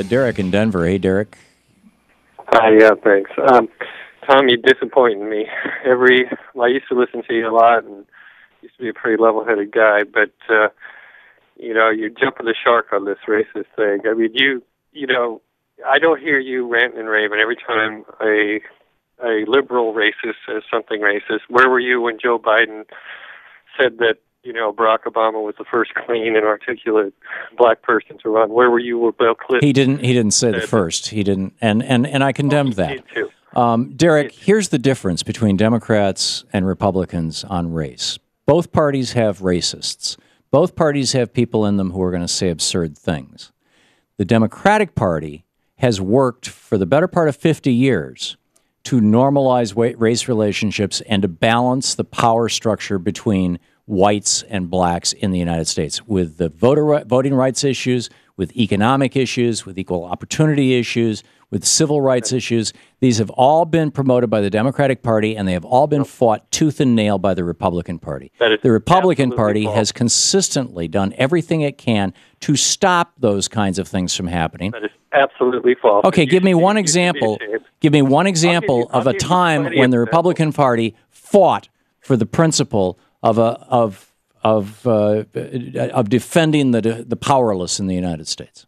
Derek in Denver. Hey, Derek. Hi, yeah, thanks. Tom, you disappoint me. I used to listen to you a lot and used to be a pretty level-headed guy, but, you're jumping the shark on this racist thing. I mean, I don't hear you ranting and raving every time a liberal racist says something racist. Where were you when Joe Biden said that, Barack Obama was the first clean and articulate black person to run? Where were you when Bill Clinton? He didn't say the first. He didn't, and I condemned that. Too. Derek, here's the difference between Democrats and Republicans on race. Both parties have racists. Both parties have people in them who are going to say absurd things. The Democratic Party has worked for the better part of 50 years to normalize race relationships and to balance the power structure between whites and blacks in the United States, with the voting rights issues, with economic issues, with equal opportunity issues, with civil rights issues. These have all been promoted by the Democratic Party, and they have all been fought tooth and nail by the Republican Party. The Republican Party has consistently done everything it can to stop those kinds of things from happening. That is absolutely false. Okay, give me one example. Give me one example of a time when the Republican Party fought for the principle of defending the powerless in the United States.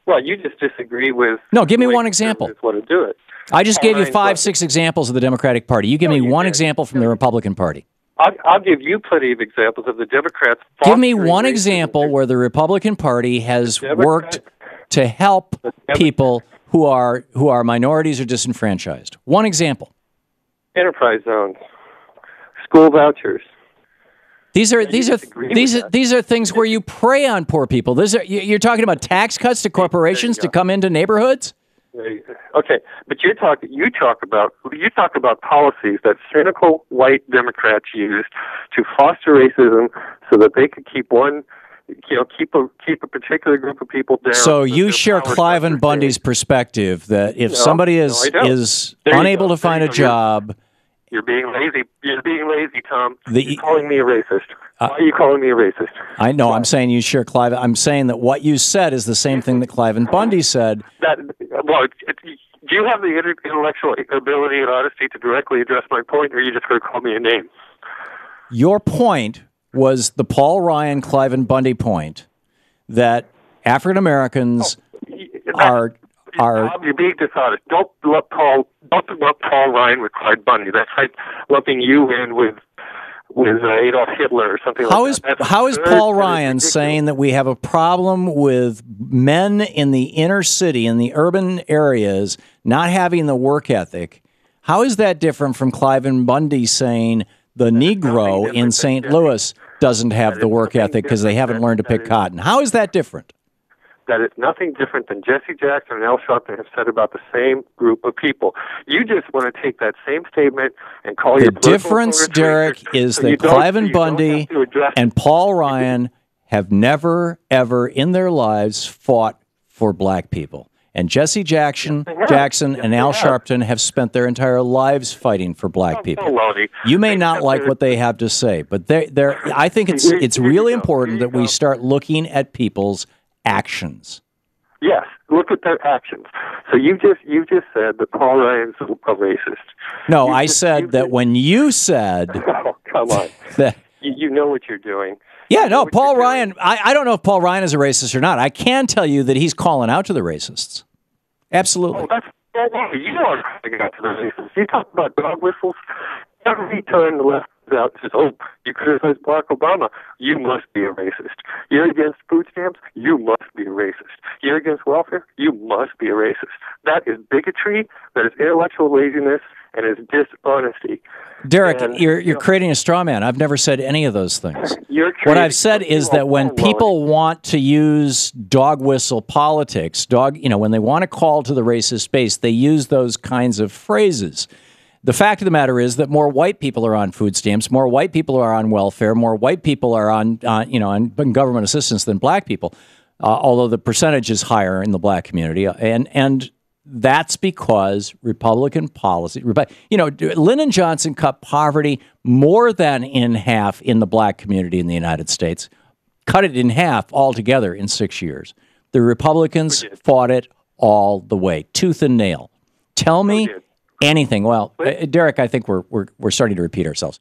Well, you just disagree with. No, give me one example. Want to do it. I just gave you 6 examples of the Democratic Party. You give me one example from the Republican Party. I'll give you plenty of examples of the Democrats. Give me one example where the Republican Party has worked to help people who are minorities or disenfranchised. One example. Enterprise zones, school vouchers. These are things where you prey on poor people. You're talking about tax cuts to corporations to come into neighborhoods. Okay, but you talk about policies that cynical white Democrats used to foster racism so that they could keep a particular group of people down. So you share Cliven Bundy's perspective that if somebody is unable to find a job. You're being lazy. You're being lazy, Tom. You're calling me a racist. Why are you calling me a racist? I know. I'm saying you share Cliven. I'm saying that what you said is the same thing that Cliven Bundy said. Do you have the intellectual ability and honesty to directly address my point, or are you just going to call me a name? Your point was the Paul Ryan, Cliven Bundy point that African Americans are. You're being dishonest. Don't lump Paul Ryan with Clyde Bundy. That's like lumping you in with Adolf Hitler or something like that. How is Paul Ryan saying that we have a problem with men in the inner city, in the urban areas, not having the work ethic? How is that different from Cliven Bundy saying the Negro in St. Louis doesn't have the work ethic because they haven't learned to pick cotton? How is that different? That it's nothing different than Jesse Jackson and Al Sharpton have said about the same group of people. You just want to take that same statement and call your political difference, Derek, is that Cliven Bundy and Paul Ryan have never, ever in their lives fought for black people. And Jesse Jackson and Al Sharpton have spent their entire lives fighting for black people. You may not like what they have to say, but I think it's really important that we start looking at people's actions. Yes, look at their actions. So you just said that Paul Ryan's a racist. No, I said that when you said... Oh, come on. That, you know what you're doing. Yeah, no, Paul Ryan, I don't know if Paul Ryan is a racist or not. I can tell you that he's calling out to the racists. Absolutely. You know I'm calling out to the racists. You talk about dog whistles. Every time the left out and says, "Oh, you criticize Barack Obama, you must be a racist. You're against food stamps, you must be a racist. You're against welfare, you must be a racist." That is bigotry, that is intellectual laziness, and is dishonesty. Derek, you're creating a straw man. I've never said any of those things. What I've said is that when people want to use dog whistle politics, when they want to call to the racist base, they use those kinds of phrases. The fact of the matter is that more white people are on food stamps, more white people are on welfare, more white people are on government assistance than black people, although the percentage is higher in the black community. And that's because Republican policy, Lyndon Johnson cut poverty more than in half in the black community in the United States, cut it in half altogether in 6 years. The Republicans fought it all the way, tooth and nail. Tell me anything. Well, Derek, I think we're starting to repeat ourselves.